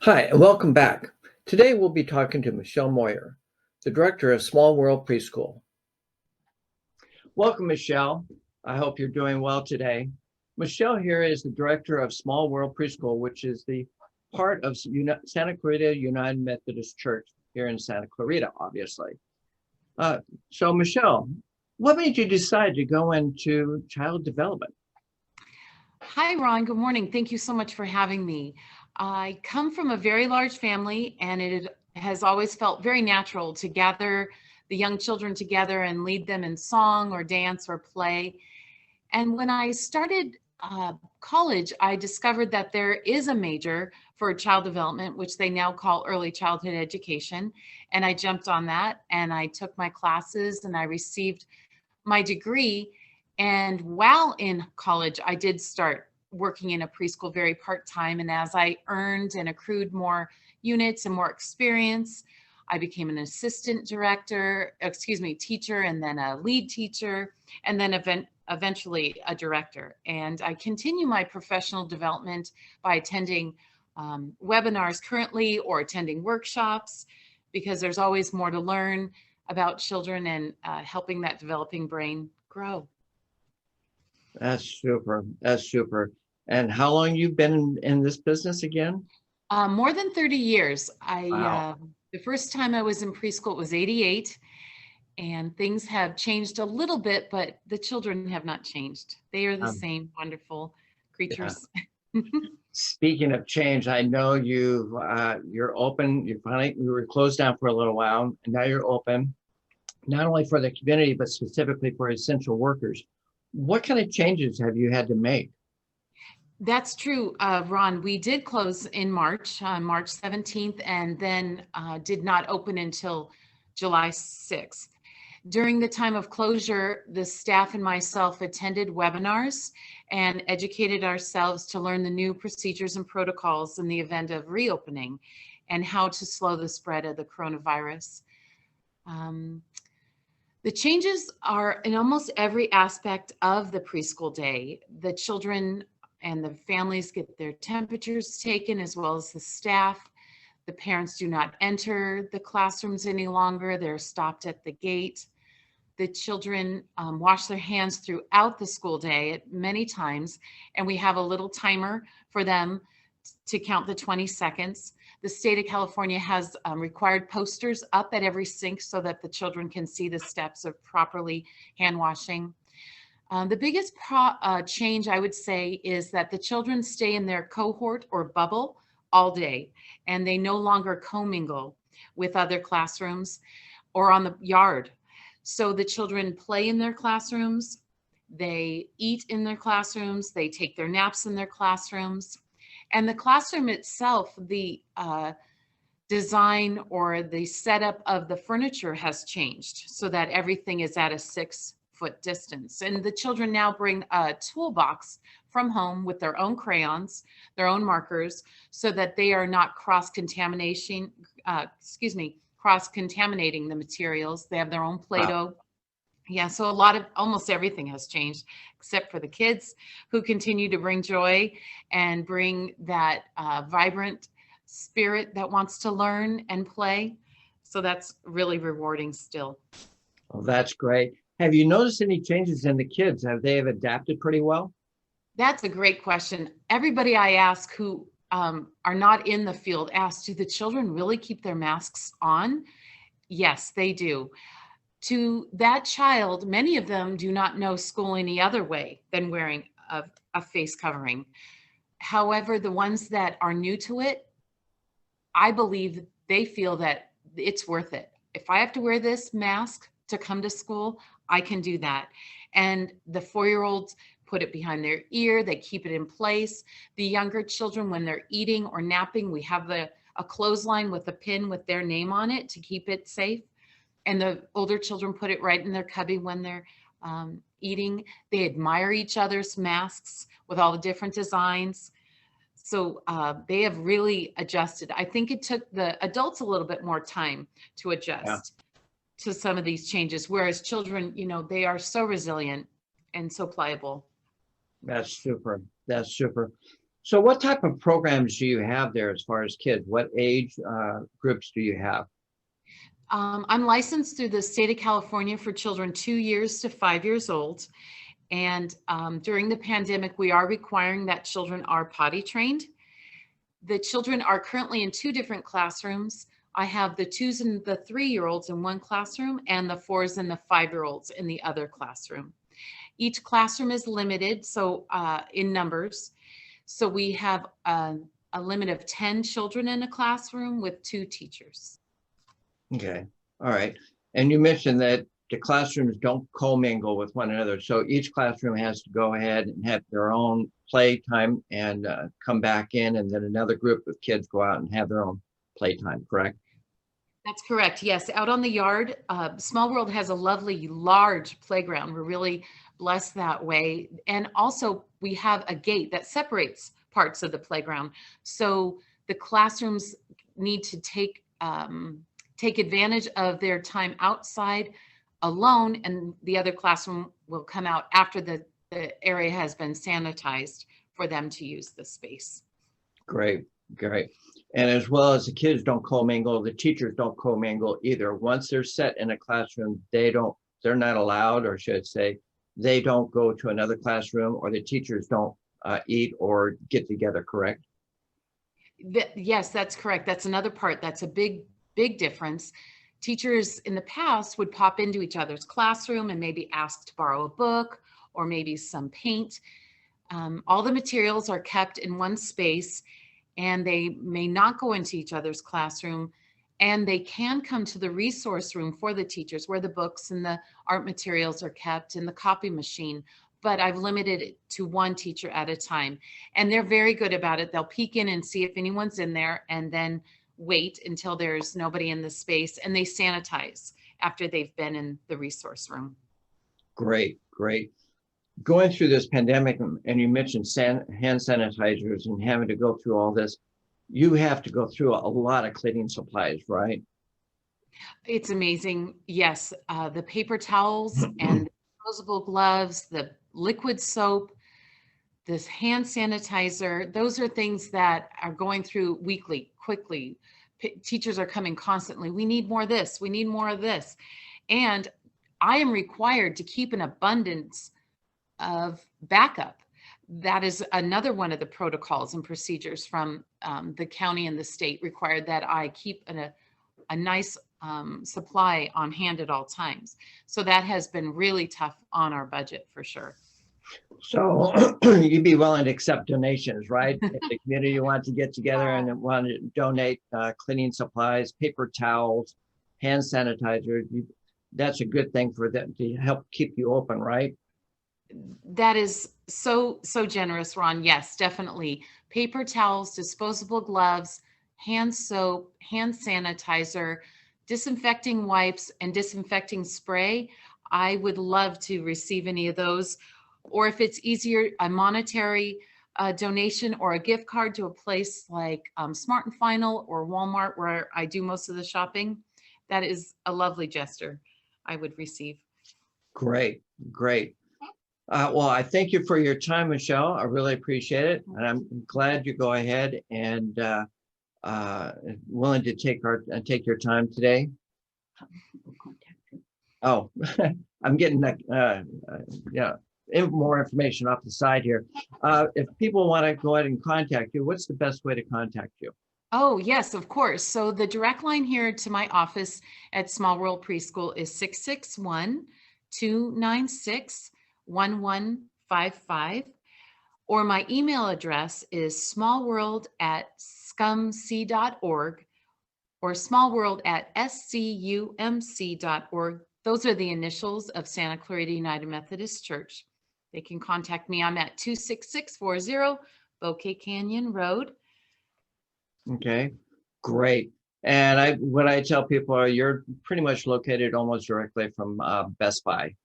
Hi, and welcome back. Today we'll be talking to Michelle Moyer, the director of Small World Preschool. Welcome, Michelle. I hope you're doing well today. Michelle here is the director of Small World Preschool, which is the part of Santa Clarita United Methodist Church here in Santa Clarita, obviously. So Michelle, what made you decide to go into child development? Hi, Ron. Good morning. Thank you so much for having me. I come from a very large family, and it has always felt very natural to gather the young children together and lead them in song or dance or play. And when I started college, I discovered that there is a major for child development, which they now call early childhood education. And I jumped on that and I took my classes and I received my degree. And while in college, I did start working in a preschool very part-time. And as I earned and accrued more units and more experience, I became an assistant teacher, and then a lead teacher, and then eventually a director. And I continue my professional development by attending webinars currently or attending workshops, because there's always more to learn about children and helping that developing brain grow. That's super. That's super. And how long you've been in this business again? More than 30 years. Wow. The first time I was in preschool was 88, and things have changed a little bit, but the children have not changed. They are the same wonderful creatures. Yeah. Speaking of change, I know you're open. You were closed down for a little while, and now you're open, not only for the community, but specifically for essential workers. What kind of changes have you had to make? That's true, Ron. We did close in March, on March 17th, and then did not open until July 6th. During the time of closure, the staff and myself attended webinars and educated ourselves to learn the new procedures and protocols in the event of reopening and how to slow the spread of the coronavirus. The changes are in almost every aspect of the preschool day. The children and the families get their temperatures taken, as well as the staff. The parents do not enter the classrooms any longer. They're stopped at the gate. The children wash their hands throughout the school day many times, and we have a little timer for them to count the 20 seconds. The state of California has required posters up at every sink so that the children can see the steps of properly hand washing. The biggest change, I would say, is that the children stay in their cohort or bubble all day, and they no longer commingle with other classrooms or on the yard. So the children play in their classrooms, they eat in their classrooms, they take their naps in their classrooms. And the classroom itself, the design or the setup of the furniture has changed so that everything is at a 6-foot distance. And the children now bring a toolbox from home with their own crayons, their own markers, so that they are not cross-contaminating the materials. They have their own Play-Doh. Yeah, so almost everything has changed, except for the kids, who continue to bring joy and bring that vibrant spirit that wants to learn and play. So that's really rewarding still. Well, that's great. Have you noticed any changes in the kids? Have they adapted pretty well? That's a great question. Everybody I ask who are not in the field ask, do the children really keep their masks on? Yes, they do. To that child, many of them do not know school any other way than wearing a face covering. However, the ones that are new to it, I believe they feel that it's worth it. If I have to wear this mask to come to school, I can do that. And the 4-year-olds put it behind their ear, they keep it in place. The younger children, when they're eating or napping, we have a clothesline with a pin with their name on it to keep it safe. And the older children put it right in their cubby when they're eating. They admire each other's masks with all the different designs. So they have really adjusted. I think it took the adults a little bit more time to adjust to some of these changes, whereas children, they are so resilient and so pliable. That's super. That's super. So what type of programs do you have there as far as kids? What age groups do you have? I'm licensed through the state of California for children 2 years to 5 years old. And during the pandemic, we are requiring that children are potty trained. The children are currently in 2 different classrooms. I have the 2s and the 3-year-olds in one classroom and the 4s and the 5-year-olds in the other classroom. Each classroom is limited, so in numbers. So we have a limit of 10 children in a classroom with 2 teachers. Okay, all right. And you mentioned that the classrooms don't commingle with one another. So each classroom has to go ahead and have their own playtime and come back in, and then another group of kids go out and have their own playtime, correct? That's correct. Yes, out on the yard, Small World has a lovely large playground. We're really blessed that way. And also we have a gate that separates parts of the playground. So the classrooms need to take advantage of their time outside alone, and the other classroom will come out after the area has been sanitized for them to use the space. Great, great. And as well as the kids don't commingle, the teachers don't commingle either. Once they're set in a classroom, they're not allowed, or should I say, they don't go to another classroom, or the teachers don't eat or get together, correct? Yes, that's correct. That's another part. That's a big difference. Teachers in the past would pop into each other's classroom and maybe ask to borrow a book or maybe some paint. All the materials are kept in one space, and they may not go into each other's classroom, and they can come to the resource room for the teachers where the books and the art materials are kept and the copy machine. But I've limited it to one teacher at a time, and they're very good about it. They'll peek in and see if anyone's in there, and then wait until there's nobody in the space, and they sanitize after they've been in the resource room. Great, great. Going through this pandemic, and you mentioned hand sanitizers and having to go through all this, you have to go through a lot of cleaning supplies, right? It's amazing. Yes, the paper towels and disposable gloves, the liquid soap, this hand sanitizer, those are things that are going through weekly, quickly. Teachers are coming constantly. We need more of this. We need more of this. And I am required to keep an abundance of backup. That is another one of the protocols and procedures from the county and the state, required that I keep a nice supply on hand at all times. So that has been really tough on our budget for sure. So you'd be willing to accept donations, right? If the community wants to get together and want to donate cleaning supplies, paper towels, hand sanitizer, that's a good thing for them to help keep you open, right? That is so generous, Ron. Yes, definitely. Paper towels, disposable gloves, hand soap, hand sanitizer, disinfecting wipes, and disinfecting spray. I would love to receive any of those. Or if it's easier, a monetary donation or a gift card to a place like Smart and Final or Walmart, where I do most of the shopping. That is a lovely gesture I would receive. Great, great. Well, I thank you for your time, Michelle. I really appreciate it. And I'm glad you go ahead and willing to take your time today. Oh, I'm getting more information off the side here. If people want to go ahead and contact you, what's the best way to contact you? Oh, yes, of course. So the direct line here to my office at Small World Preschool is 661-296-1155. Or my email address is smallworld@scumc.org or smallworld@scumc.org. Those are the initials of Santa Clarita United Methodist Church. They can contact me. I'm at 26640 Bouquet Canyon Road. Okay, great. And what I tell people are you're pretty much located almost directly from Best Buy.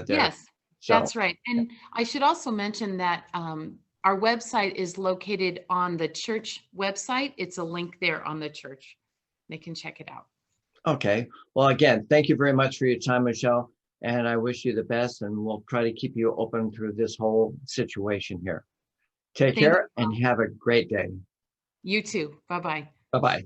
Yes, that's right. And I should also mention that our website is located on the church website. It's a link there on the church. They can check it out. Okay. Well, again, thank you very much for your time, Michelle. And I wish you the best, and we'll try to keep you open through this whole situation here. Take Thank care and have a great day. you too. Bye-bye. Bye-bye.